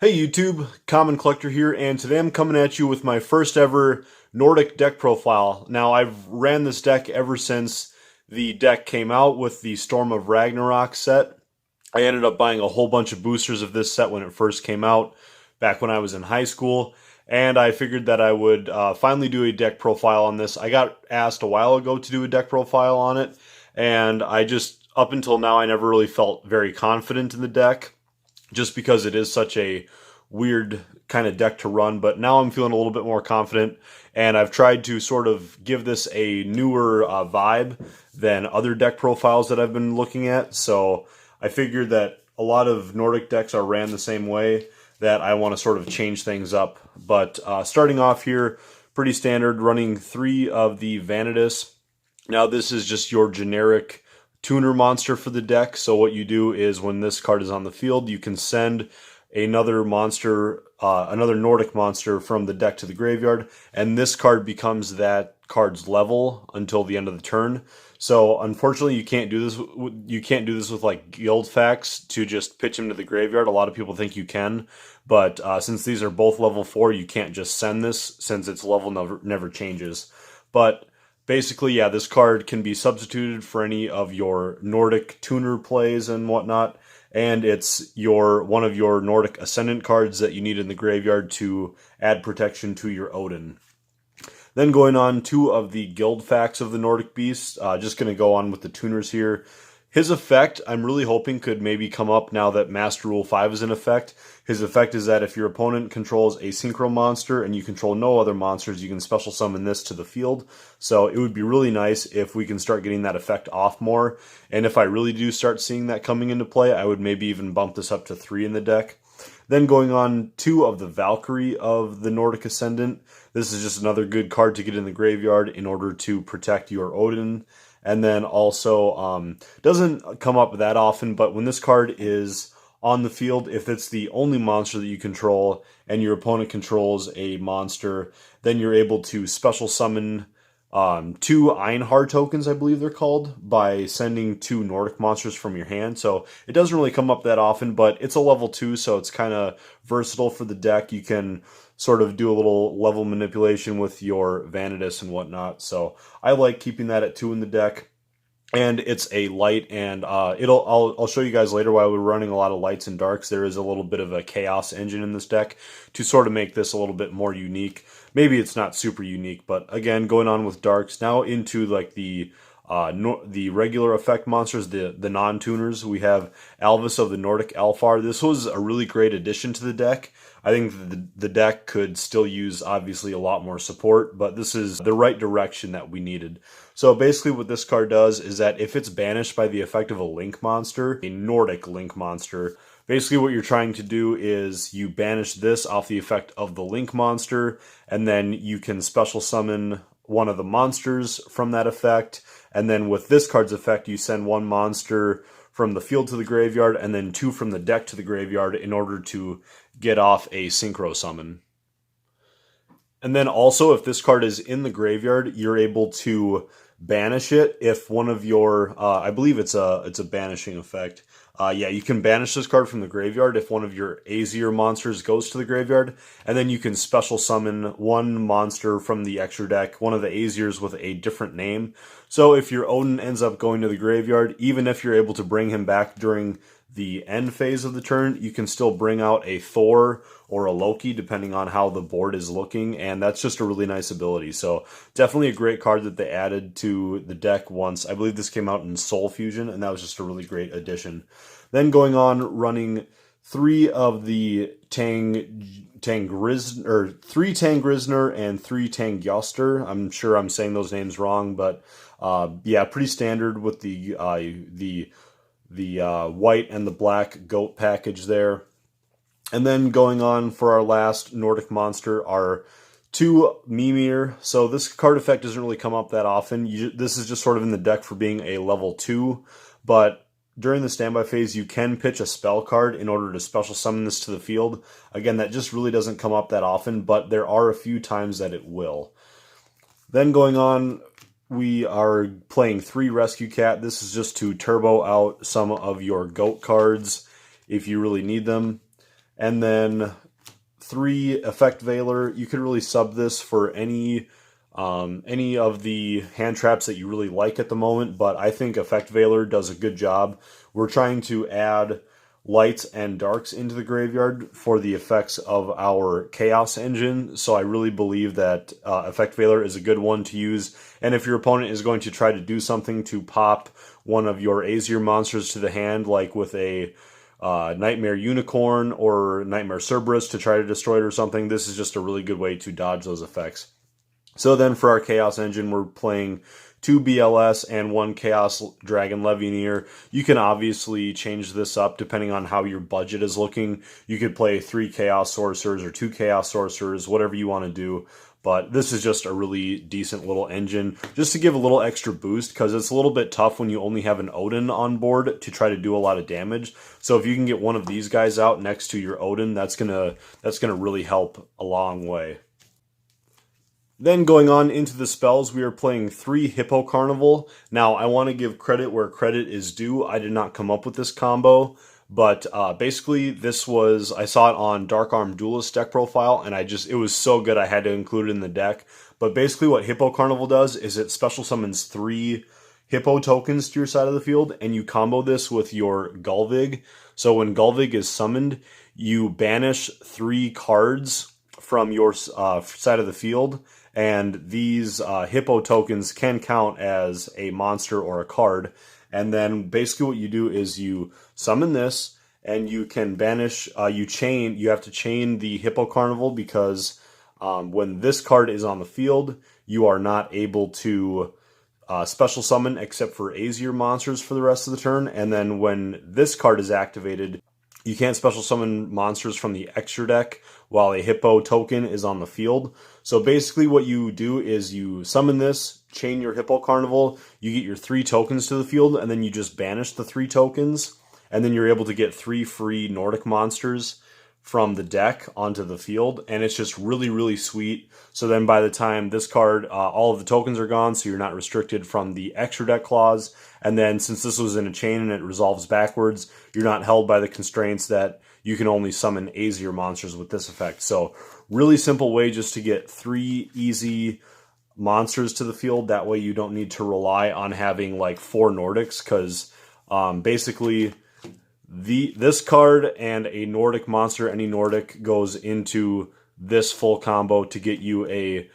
Hey YouTube, Common Collector here, and today I'm coming at you with my first ever Nordic deck profile. Now, I've ran this deck ever since the deck came out with the Storm of Ragnarok set. I ended up buying a whole bunch of boosters of this set when it first came out, back when I was in high school, and I figured that I would finally do a deck profile on this. I got asked a while ago to do a deck profile on it, and up until now, I never really felt very confident in the deck just because it is such a weird kind of deck to run. But now I'm feeling a little bit more confident, and I've tried to sort of give this a newer vibe than other deck profiles that I've been looking at. So I figured that a lot of Nordic decks are ran the same way, that I want to sort of change things up. But starting off here, pretty standard, running 3 of the Vanitas. Now this is just your generic tuner monster for the deck. So what you do is when this card is on the field, you can send another monster, another Nordic monster from the deck to the graveyard, and this card becomes that card's level until the end of the turn. So unfortunately, you can't do this. You can't do this with like guild facts to just pitch him to the graveyard. A lot of people think you can, but since these are both level 4, you can't just send this since its level never changes. But basically, yeah, this card can be substituted for any of your Nordic tuner plays and whatnot, and it's one of your Nordic Ascendant cards that you need in the graveyard to add protection to your Odin. Then going on, 2 of the guild facts of the Nordic Beast. Just going to go on with the tuners here. His effect, I'm really hoping, could maybe come up now that Master Rule 5 is in effect. His effect is that if your opponent controls a synchro monster and you control no other monsters, you can special summon this to the field. So it would be really nice if we can start getting that effect off more. And if I really do start seeing that coming into play, I would maybe even bump this up to 3 in the deck. Then going on, 2 of the Valkyrie of the Nordic Ascendant. This is just another good card to get in the graveyard in order to protect your Odin. And then also, doesn't come up that often, but when this card is on the field, if it's the only monster that you control and your opponent controls a monster, then you're able to special summon 2 Einhar tokens, I believe they're called, by sending 2 Nordic monsters from your hand. So it doesn't really come up that often, but it's a level 2, so it's kind of versatile for the deck. You can sort of do a little level manipulation with your Vanitas and whatnot. So I like keeping that at 2 in the deck. And it's a light, and I'll show you guys later why we're running a lot of lights and darks. There is a little bit of a chaos engine in this deck to sort of make this a little bit more unique. Maybe it's not super unique, but again, going on with darks. Now into like the regular effect monsters, the non-tuners. We have Alvis of the Nordic Alfar. This was a really great addition to the deck. I think the deck could still use, obviously, a lot more support, but this is the right direction that we needed. So basically what this card does is that if it's banished by the effect of a link monster, a Nordic link monster, basically what you're trying to do is you banish this off the effect of the link monster, and then you can special summon one of the monsters from that effect, and then with this card's effect, you send 1 monster from the field to the graveyard, and then 2 from the deck to the graveyard in order to get off a synchro summon. And then also, if this card is in the graveyard, you're able to banish it if one of your, I believe it's a banishing effect. Yeah, you can banish this card from the graveyard if one of your Aesir monsters goes to the graveyard, and then you can special summon 1 monster from the extra deck, one of the Aesirs with a different name. So if your Odin ends up going to the graveyard, even if you're able to bring him back during the end phase of the turn, you can still bring out a Thor or a Loki, depending on how the board is looking, and that's just a really nice ability. So definitely a great card that they added to the deck once. I believe this came out in Soul Fusion, and that was just a really great addition. Then going on, running 3 of the 3 Tangrisner and 3 Tangyoster. I'm sure I'm saying those names wrong, but yeah, pretty standard with the white and the black goat package there. And then going on for our last Nordic monster are 2 Mimir. So this card effect doesn't really come up that often. This is just sort of in the deck for being a level 2, but during the standby phase, you can pitch a spell card in order to special summon this to the field. Again, that just really doesn't come up that often, but there are a few times that it will. Then going on, we are playing 3 Rescue Cat. This is just to turbo out some of your goat cards if you really need them. And then 3 Effect Veiler. You could really sub this for any of the hand traps that you really like at the moment, but I think Effect Veiler does a good job. We're trying to add lights and darks into the graveyard for the effects of our Chaos engine, so I really believe that Effect Veiler is a good one to use. And if your opponent is going to try to do something to pop one of your Azir monsters to the hand, like with a Nightmare Unicorn or Nightmare Cerberus to try to destroy it or something, this is just a really good way to dodge those effects. So then for our Chaos engine, we're playing 2 BLS and 1 Chaos Dragon Legionnaire. You can obviously change this up depending on how your budget is looking. You could play 3 Chaos Sorcerers or 2 Chaos Sorcerers, whatever you want to do. But this is just a really decent little engine, just to give a little extra boost, because it's a little bit tough when you only have an Odin on board to try to do a lot of damage. So if you can get one of these guys out next to your Odin, that's gonna really help a long way. Then going on into the spells, we are playing 3 Hippo Carnival. Now, I want to give credit where credit is due. I did not come up with this combo, but basically this was, I saw it on Dark Arm Duelist deck profile, and it was so good I had to include it in the deck. But basically what Hippo Carnival does is it special summons 3 Hippo tokens to your side of the field, and you combo this with your Gulvig. So when Gulvig is summoned, you banish 3 cards from your side of the field, and these Hippo tokens can count as a monster or a card. And then basically what you do is you summon this, and you can banish, you have to chain the Hippo Carnival, because when this card is on the field, you are not able to special summon except for Azir monsters for the rest of the turn. And then when this card is activated, you can't special summon monsters from the extra deck while a Hippo token is on the field. So basically what you do is you summon this, chain your Hippo Carnival, you get your 3 tokens to the field, and then you just banish the 3 tokens, and then you're able to get 3 free Nordic monsters from the deck onto the field, and it's just really, really sweet. So then by the time this card, all of the tokens are gone, so you're not restricted from the extra deck clause, and then since this was in a chain and it resolves backwards, you're not held by the constraints that you can only summon Azir monsters with this effect. So really simple way just to get 3 easy monsters to the field. That way you don't need to rely on having like 4 Nordics, because basically this card and a Nordic monster, any Nordic, goes into this full combo to get you a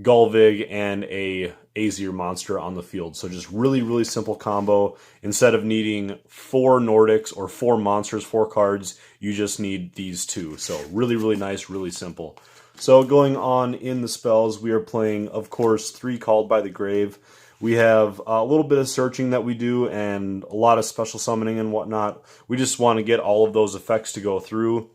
Gulvig and a Azir monster on the field. So just really, really simple combo. Instead of needing 4 Nordics or 4 monsters, 4 cards, you just need these 2. So really, really nice, really simple. So going on in the spells, we are playing, of course, 3 Called by the Grave. We have a little bit of searching that we do and a lot of special summoning and whatnot. We just want to get all of those effects to go through.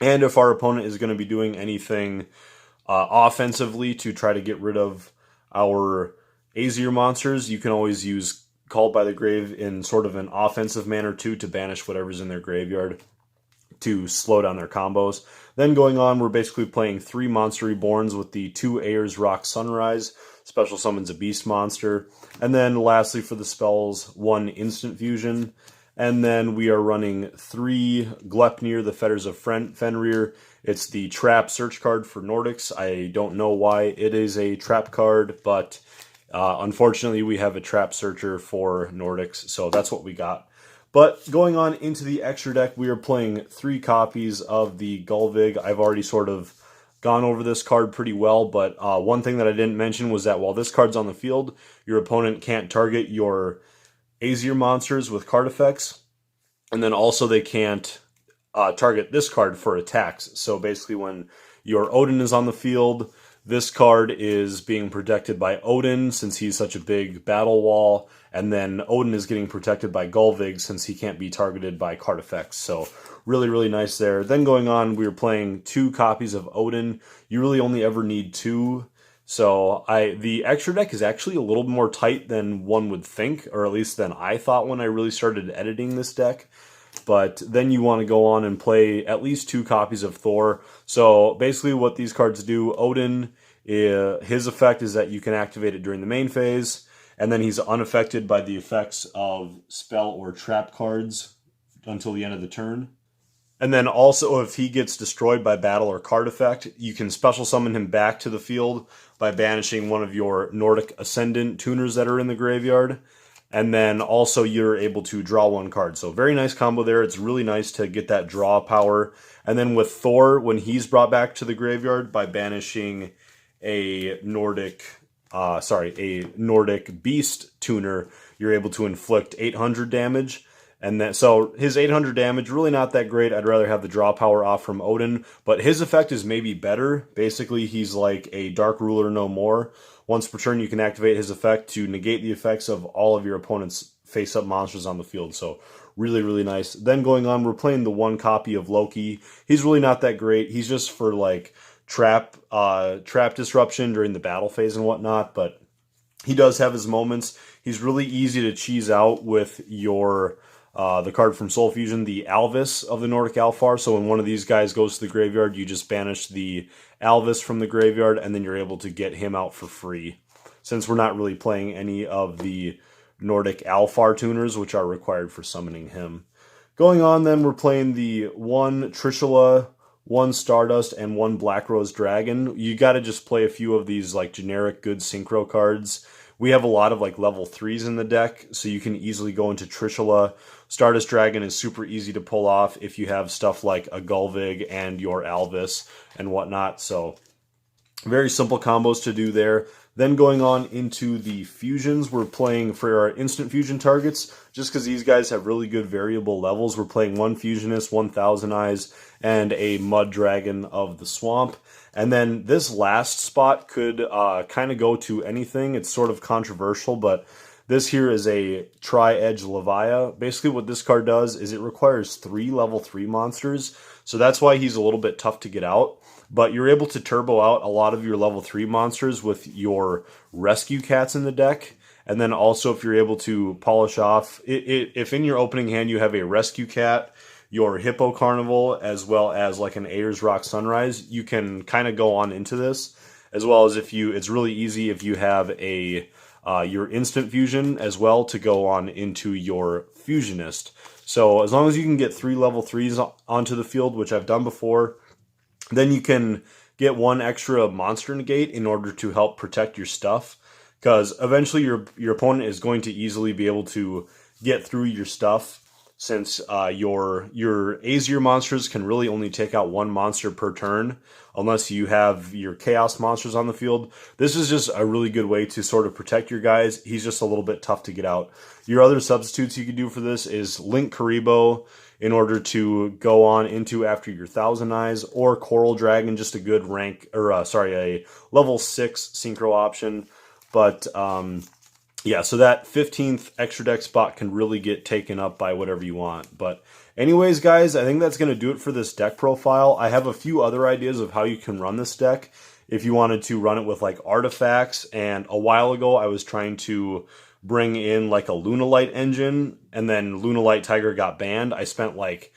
And if our opponent is going to be doing anything offensively to try to get rid of our Azir monsters, you can always use Called by the Grave in sort of an offensive manner too, to banish whatever's in their graveyard to slow down their combos. Then going on, we're basically playing 3 Monster Reborns with the 2 Ayers Rock Sunrise. Special summons a beast monster. And then lastly for the spells, 1 Instant Fusion. And then we are running 3 Glepnir, the Fetters of Fenrir. It's the trap search card for Nordics. I don't know why it is a trap card, but unfortunately we have a trap searcher for Nordics, so that's what we got. But going on into the extra deck, we are playing 3 copies of the Gulvig. I've already sort of gone over this card pretty well, but one thing that I didn't mention was that while this card's on the field, your opponent can't target your Azir monsters with card effects, and then also they can't target this card for attacks. So basically when your Odin is on the field, this card is being protected by Odin since he's such a big battle wall, and then Odin is getting protected by Gulvig since he can't be targeted by card effects. So really, really nice there. Then going on, we were playing 2 copies of Odin. You really only ever need 2. So the extra deck is actually a little more tight than one would think, or at least than I thought when I really started editing this deck. But then you want to go on and play at least 2 copies of Thor. So basically what these cards do, Odin, his effect is that you can activate it during the main phase, and then he's unaffected by the effects of spell or trap cards until the end of the turn. And then also, if he gets destroyed by battle or card effect, you can special summon him back to the field by banishing one of your Nordic Ascendant tuners that are in the graveyard. And then also you're able to draw one card. So very nice combo there. It's really nice to get that draw power. And then with Thor, when he's brought back to the graveyard by banishing a Nordic Beast tuner, you're able to inflict 800 damage. And then, so his 800 damage, really not that great. I'd rather have the draw power off from Odin, but his effect is maybe better. Basically, he's like a Dark Ruler no more. Once per turn, you can activate his effect to negate the effects of all of your opponent's face-up monsters on the field. So really, really nice. Then going on, we're playing the one copy of Loki. He's really not that great. He's just for like trap disruption during the battle phase and whatnot, but he does have his moments. He's really easy to cheese out with your the card from Soul Fusion, the Alvis of the Nordic Alfar. So when one of these guys goes to the graveyard, you just banish the Alvis from the graveyard, and then you're able to get him out for free. Since we're not really playing any of the Nordic Alfar tuners, which are required for summoning him. Going on then, we're playing the one Trishula, one Stardust, and one Black Rose Dragon. You got to just play a few of these like generic good synchro cards. We have a lot of like level 3s in the deck, so you can easily go into Trishula. Stardust Dragon is super easy to pull off if you have stuff like a Gulvig and your Alvis and whatnot. So very simple combos to do there. Then going on into the fusions, we're playing for our instant fusion targets, just because these guys have really good variable levels. We're playing one Fusionist, one Thousand Eyes, and a Mud Dragon of the Swamp. And then this last spot could kind of go to anything. It's sort of controversial, but this here is a Tri-Edge Levia. Basically what this card does is it requires 3 level 3 monsters, so that's why he's a little bit tough to get out. But you're able to turbo out a lot of your level 3 monsters with your rescue cats in the deck. And then also if you're able to polish off, if in your opening hand you have a rescue cat, your Hippo Carnival, as well as like an Ayers Rock Sunrise, you can kind of go on into this. As well as it's really easy if you have a your instant fusion as well to go on into your Fusionist. So as long as you can get 3 level 3s onto the field, which I've done before, then you can get 1 extra monster negate in order to help protect your stuff. Because eventually your opponent is going to easily be able to get through your stuff, since your Azir monsters can really only take out 1 monster per turn unless you have your Chaos monsters on the field. This is just a really good way to sort of protect your guys. He's just a little bit tough to get out. Your other substitutes you could do for this is Link Karibo in order to go on into after your Thousand Eyes, or Coral Dragon, just a good rank, or a level 6 synchro option. But yeah, so that 15th extra deck spot can really get taken up by whatever you want. But anyways, guys, I think that's going to do it for this deck profile. I have a few other ideas of how you can run this deck if you wanted to run it with like artifacts. And a while ago, I was trying to bring in like a Lunalight engine, and then Lunalight Tiger got banned. I spent like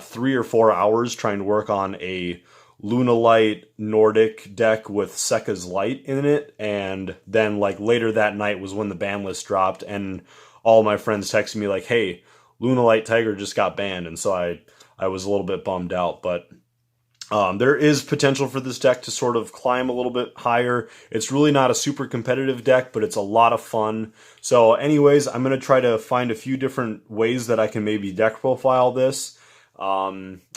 3 or 4 hours trying to work on a Lunalight Nordic deck with Sekka's Light in it, and then like later that night was when the ban list dropped, and all my friends texted me like, hey, Lunalight Tiger just got banned, and so I was a little bit bummed out. But there is potential for this deck to sort of climb a little bit higher. It's really not a super competitive deck, but it's a lot of fun. So anyways, I'm going to try to find a few different ways that I can maybe deck profile this.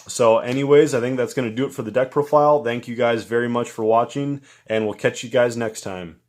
So anyways, I think that's going to do it for the deck profile. Thank you guys very much for watching, and we'll catch you guys next time.